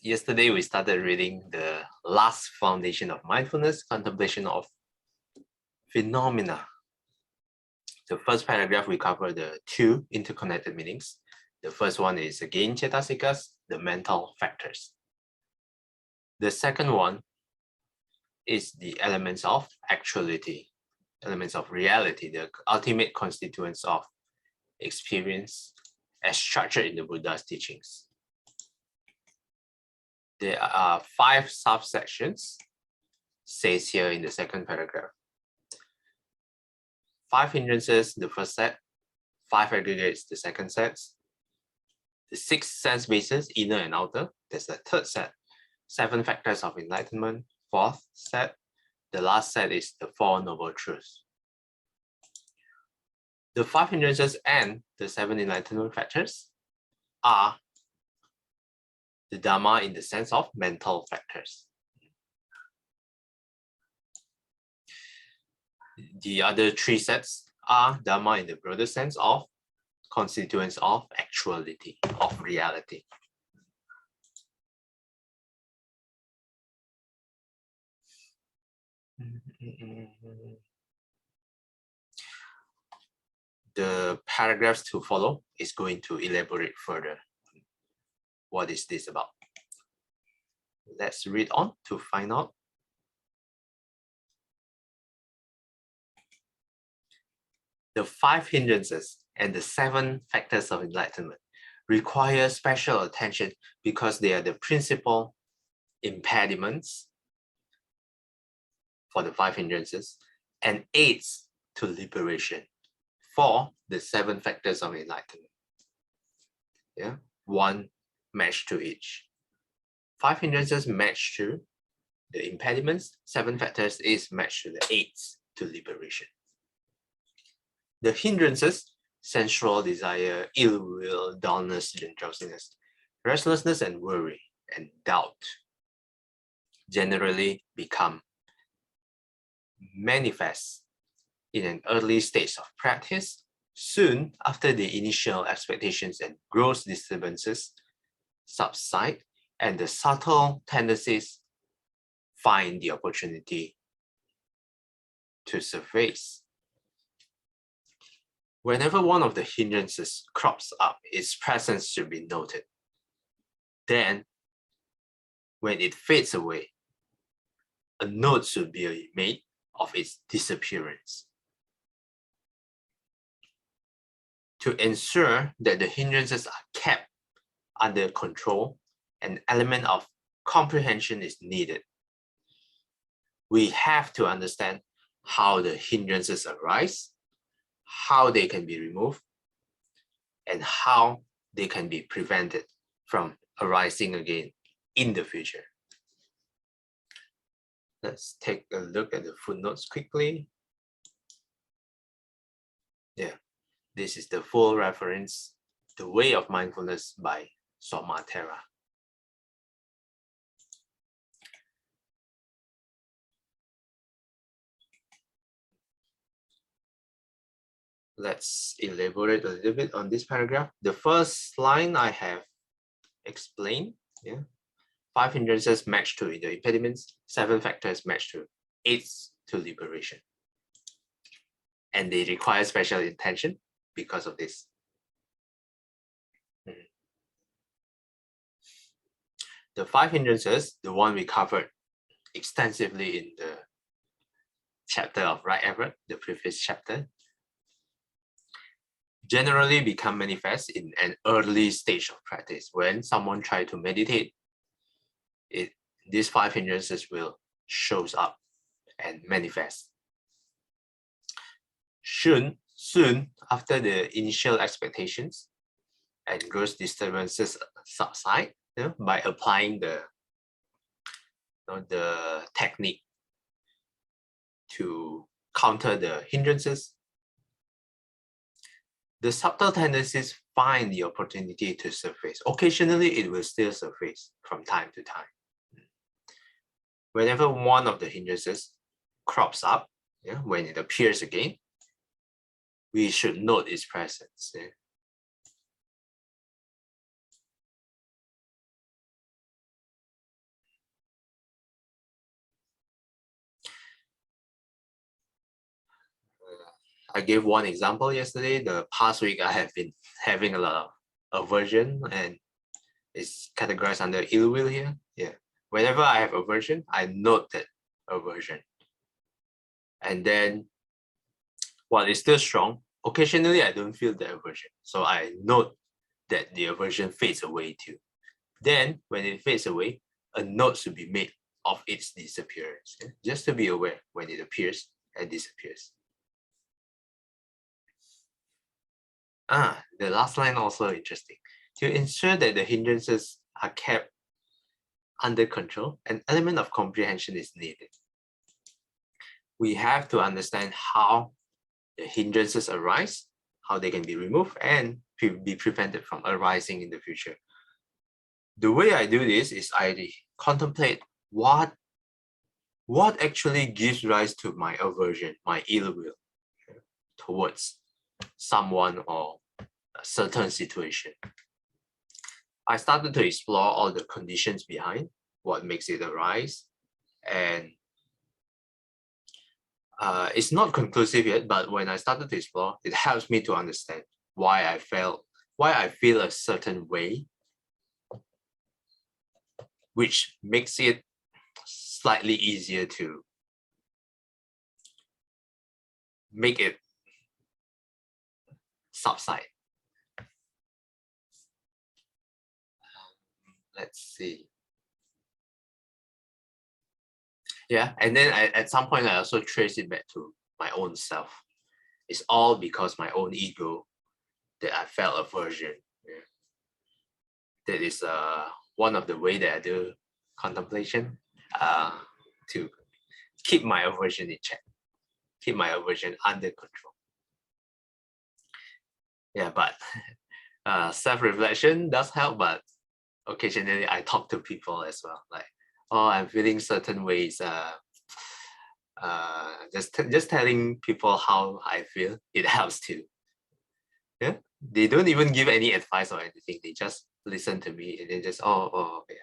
Yesterday we started reading the last foundation of mindfulness, contemplation of phenomena. The first paragraph we cover the two interconnected meanings. The first one is again cetasikas, the mental factors. The second one is the elements of actuality, elements of reality, the ultimate constituents of experience as structured in the Buddha's teachings. There are 5 subsections, says here in the second paragraph. 5 hindrances, the first set, 5 aggregates, the second set, the 6 sense bases, inner and outer, there's the third set, 7 factors of enlightenment, fourth set, the last set is the 4 noble truths. The 5 hindrances and the 7 enlightenment factors are the Dharma in the sense of mental factors. The other 3 sets are Dharma in the broader sense of constituents of actuality, of reality. The paragraphs to follow is going to elaborate further. What is this about? Let's read on to find out. The 5 hindrances and the 7 factors of enlightenment require special attention because they are the principal impediments for the 5 hindrances and aids to liberation for the 7 factors of enlightenment. Yeah, 1 match to each. 5 hindrances match to the impediments, 7 factors is matched to the aids to liberation. The hindrances, sensual desire, ill will, dullness, drowsiness, restlessness and worry, and doubt, generally become manifest in an early stage of practice, soon after the initial expectations and gross disturbances subside and the subtle tendencies find the opportunity to surface. Whenever one of the hindrances crops up, its presence should be noted. Then, when it fades away, a note should be made of its disappearance. To ensure that the hindrances are kept under control, an element of comprehension is needed. We have to understand how the hindrances arise, how they can be removed, and how they can be prevented from arising again in the future. Let's take a look at the footnotes quickly. Yeah, this is the full reference, The Way of Mindfulness by Somatera. Let's elaborate a little bit on this paragraph. The first line I have explained, yeah. 5 hindrances match to the impediments, 7 factors match to aids to liberation. And they require special intention because of this. The 5 hindrances, the one we covered extensively in the chapter of right effort, the previous chapter, generally become manifest in an early stage of practice. When someone tries to meditate, these 5 hindrances will shows up and manifest. Soon after the initial expectations and gross disturbances subside, by applying the technique to counter the hindrances, the subtle tendencies find the opportunity to surface. Occasionally, it will still surface from time to time. Whenever one of the hindrances crops up, when it appears again, we should note its presence. I gave one example yesterday. The past week, I have been having a lot of aversion, and it's categorized under ill will here. Yeah. Whenever I have aversion, I note that aversion. And then while it's still strong, occasionally I don't feel the aversion. So I note that the aversion fades away too. Then when it fades away, a note should be made of its disappearance, just to be aware when it appears and disappears. The last line also interesting. To ensure that the hindrances are kept under control, an element of comprehension is needed. We have to understand how the hindrances arise, how they can be removed and be prevented from arising in the future. The way I do this is I contemplate what actually gives rise to my aversion, my ill will towards someone or a certain situation. I started to explore all the conditions behind what makes it arise, and it's not conclusive yet, but when I started to explore, it helps me to understand why I feel a certain way, which makes it slightly easier to make it subside. Let's see. Yeah, and then at some point I also trace it back to my own self. It's all because my own ego that I felt aversion. Yeah. That is one of the way that I do contemplation, to keep my aversion in check, keep my aversion under control. Yeah, but self-reflection does help, but occasionally I talk to people as well, like, oh, I'm feeling certain ways. Just telling people how I feel, it helps too. Yeah, they don't even give any advice or anything. They just listen to me and then just, oh yeah.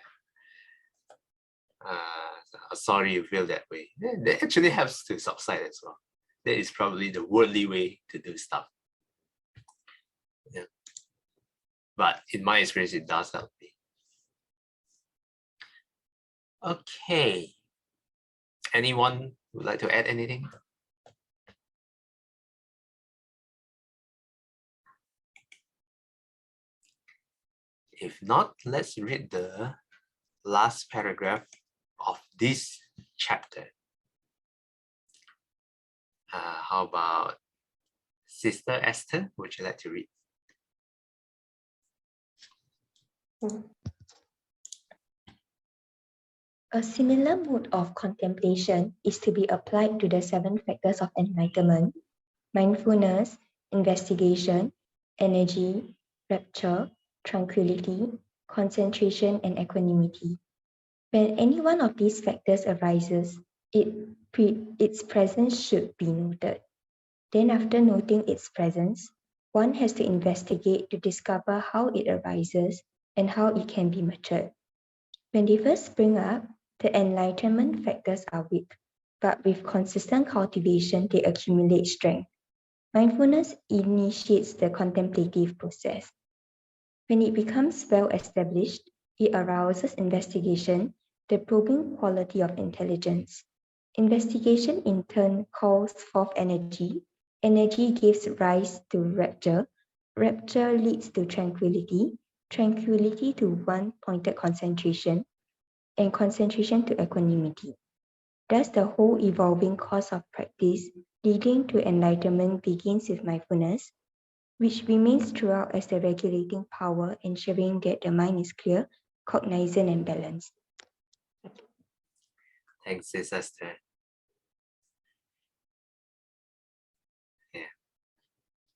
Sorry you feel that way. Yeah, that actually helps to subside as well. That is probably the worldly way to do stuff. Yeah. But in my experience, it does help me. Okay. Anyone would like to add anything? If not, let's read the last paragraph of this chapter. How about Sister Esther? Would you like to read? A similar mode of contemplation is to be applied to the 7 factors of enlightenment: mindfulness, investigation, energy, rapture, tranquility, concentration, and equanimity. When any one of these factors arises, its presence should be noted. Then, after noting its presence, one has to investigate to discover how it arises and how it can be matured. When they first spring up, the enlightenment factors are weak, but with consistent cultivation, they accumulate strength. Mindfulness initiates the contemplative process. When it becomes well established, it arouses investigation, the probing quality of intelligence. Investigation in turn calls forth energy. Energy gives rise to rapture. Rapture leads to tranquility. Tranquility to one-pointed concentration, and concentration to equanimity. Thus, the whole evolving course of practice leading to enlightenment begins with mindfulness, which remains throughout as the regulating power, ensuring that the mind is clear, cognizant, and balanced. Thanks, Sis Esther. Yeah.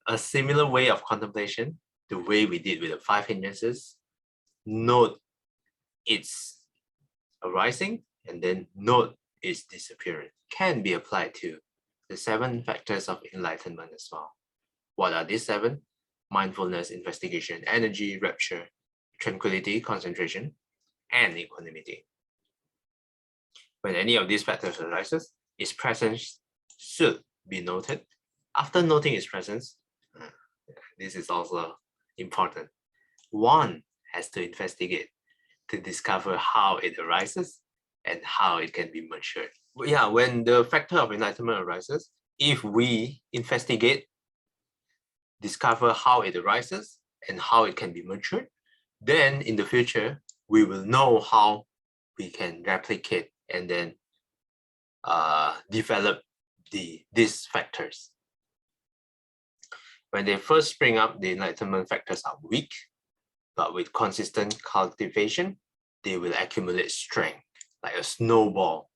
A similar way of contemplation, the way we did with the 5 hindrances, note its arising and then note its disappearance, can be applied to the 7 factors of enlightenment as well. What are these 7? Mindfulness, investigation, energy, rapture, tranquility, concentration, and equanimity. When any of these factors arises, its presence should be noted After noting its presence, this is also important. One has to investigate to discover how it arises and how it can be matured. Yeah, when the factor of enlightenment arises, if we investigate, discover how it arises and how it can be matured, then in the future, we will know how we can replicate and then develop these factors. When they first spring up, the enlightenment factors are weak, but with consistent cultivation, they will accumulate strength, like a snowball.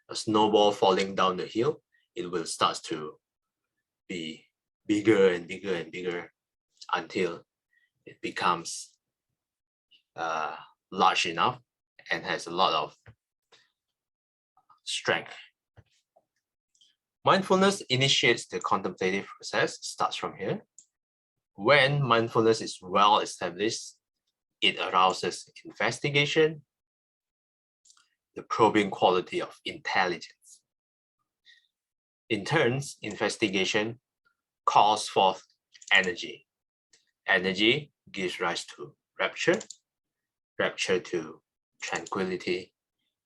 A snowball falling down the hill, it will start to be bigger and bigger and bigger until it becomes large enough and has a lot of strength. Mindfulness initiates the contemplative process, starts from here. When mindfulness is well established, it arouses investigation, the probing quality of intelligence. In turn, investigation calls forth energy. Energy gives rise to rapture, rapture to tranquility,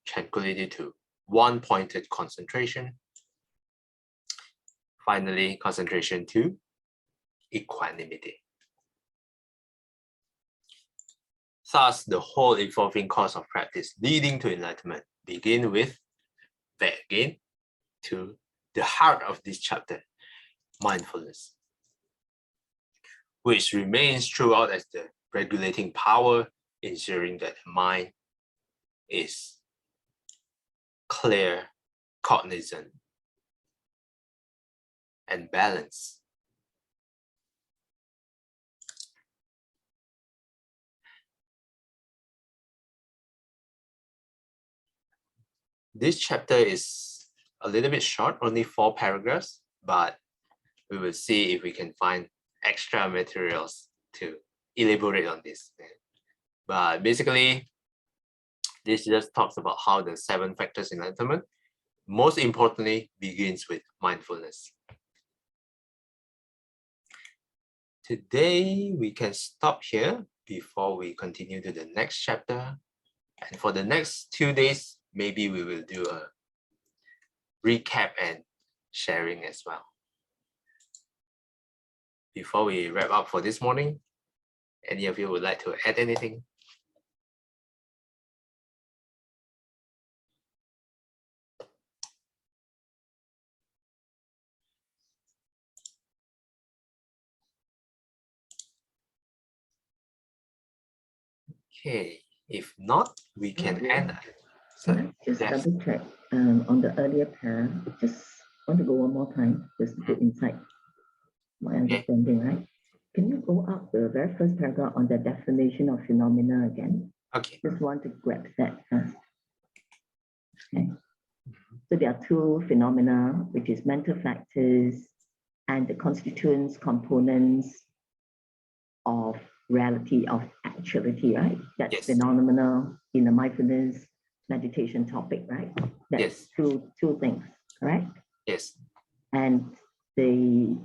tranquility to one-pointed concentration, finally concentration to equanimity. Thus, the whole evolving course of practice leading to enlightenment begin with, back again, to the heart of this chapter, mindfulness, which remains throughout as the regulating power, ensuring that the mind is clear, cognizant, and balanced. This chapter is a little bit short, only 4 paragraphs, but we will see if we can find extra materials to elaborate on this. But basically, this just talks about how the 7 factors in enlightenment, most importantly, begins with mindfulness. Today, we can stop here before we continue to the next chapter. And for the next 2 days, maybe we will do a recap and sharing as well. Before we wrap up for this morning, any of you would like to add anything? Okay, if not, we can end. Just double check on the earlier pair. Just want to go one more time, just to put inside my understanding, right? Can you go up the very first paragraph on the definition of phenomena again? Okay. Just want to grab that first. Okay. So there are 2 phenomena, which is mental factors and the constituents, components of reality, of actuality, right? That's yes. Phenomena in the mindfulness meditation topic, right? That's yes. two things, correct? Yes. And the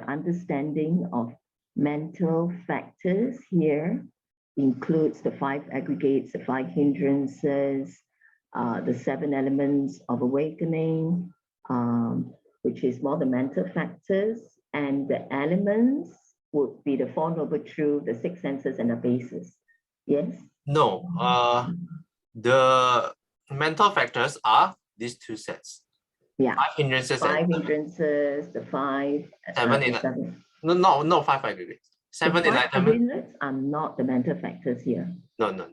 understanding of mental factors here includes the 5 aggregates, the 5 hindrances, the 7 elements of awakening, which is more the mental factors, and the elements would be the 4 noble truths, the 6 senses, and the basis. Yes? No, the mental factors are these 2 sets. Yeah. 5 hindrances. 5 hindrances, the 5. 7 No, 5 aggregates. 7 enlightenment. Aggregates are not the mental factors here. No.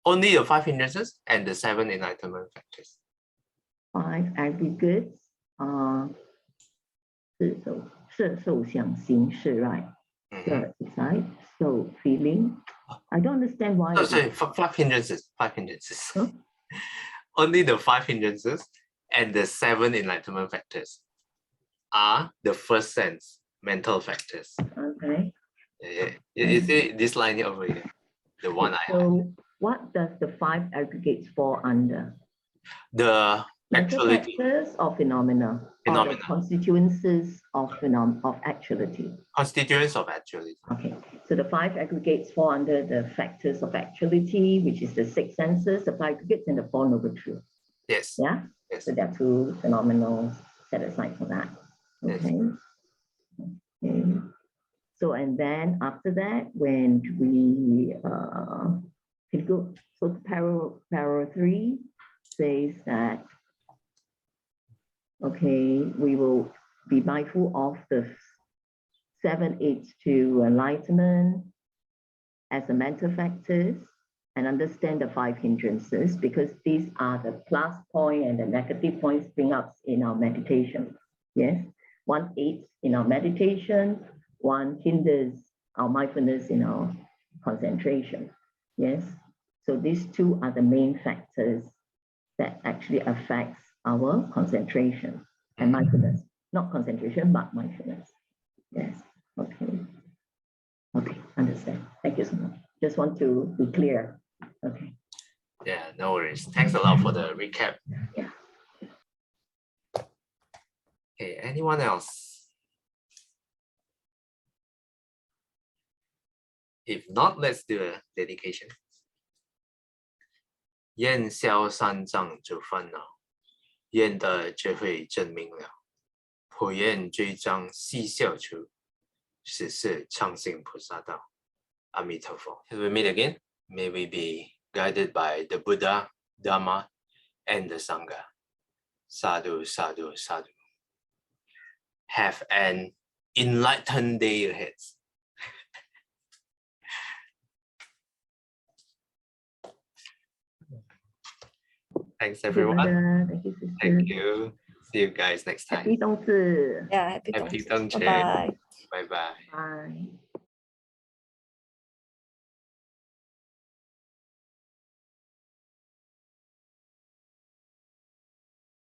Only the 5 hindrances and the 7 enlightenment factors. 5 aggregates are 受想行识, right? Right? So feeling. I don't understand why. No, sorry, 5 hindrances. 5 hindrances. Huh? Only the 5 hindrances and the 7 enlightenment factors are the first sense mental factors. Okay. You see this line over here, the one I have. What does the 5 aggregates fall under? The mental actuality. factors or phenomena? are the Phenomena. constituencies of actuality. Constituents of actuality. Okay, so the 5 aggregates fall under the factors of actuality, which is the 6 senses, the 5 aggregates, and the 4 noble truths. Yes. Yeah, Yes. so there are 2 phenomenal set aside for that. Yes. Okay. Okay. So, and then after that, when we can go, so para 3 says that, okay, we will be mindful of the 7 aids to enlightenment as the mental factors and understand the 5 hindrances, because these are the plus point and the negative points bring up in our meditation. Yes, 1 aids in our meditation, 1 hinders our mindfulness in our concentration. Yes, so these 2 are the main factors that actually affects our concentration and mindfulness. Not concentration, but mindfulness. Yes, okay. Okay, understand. Thank you so much. Just want to be clear. Okay. Yeah, no worries. Thanks a lot for the recap. Yeah. Okay, anyone else? If not, let's do a dedication. 愿消三障诸烦恼，愿得智慧真明了。普愿罪障悉消除，实是常行菩萨道。阿弥陀佛。Till we meet again, may we be guided by the Buddha, Dhamma, and the Sangha. Sadhu, sadhu, sadhu. Have an enlightened day ahead. Thanks, everyone. Thank you, sister. Thank you. See you guys next time. Happy 冬至. Yeah, happy Happy Bye Dongche. bye. Bye bye. Bye.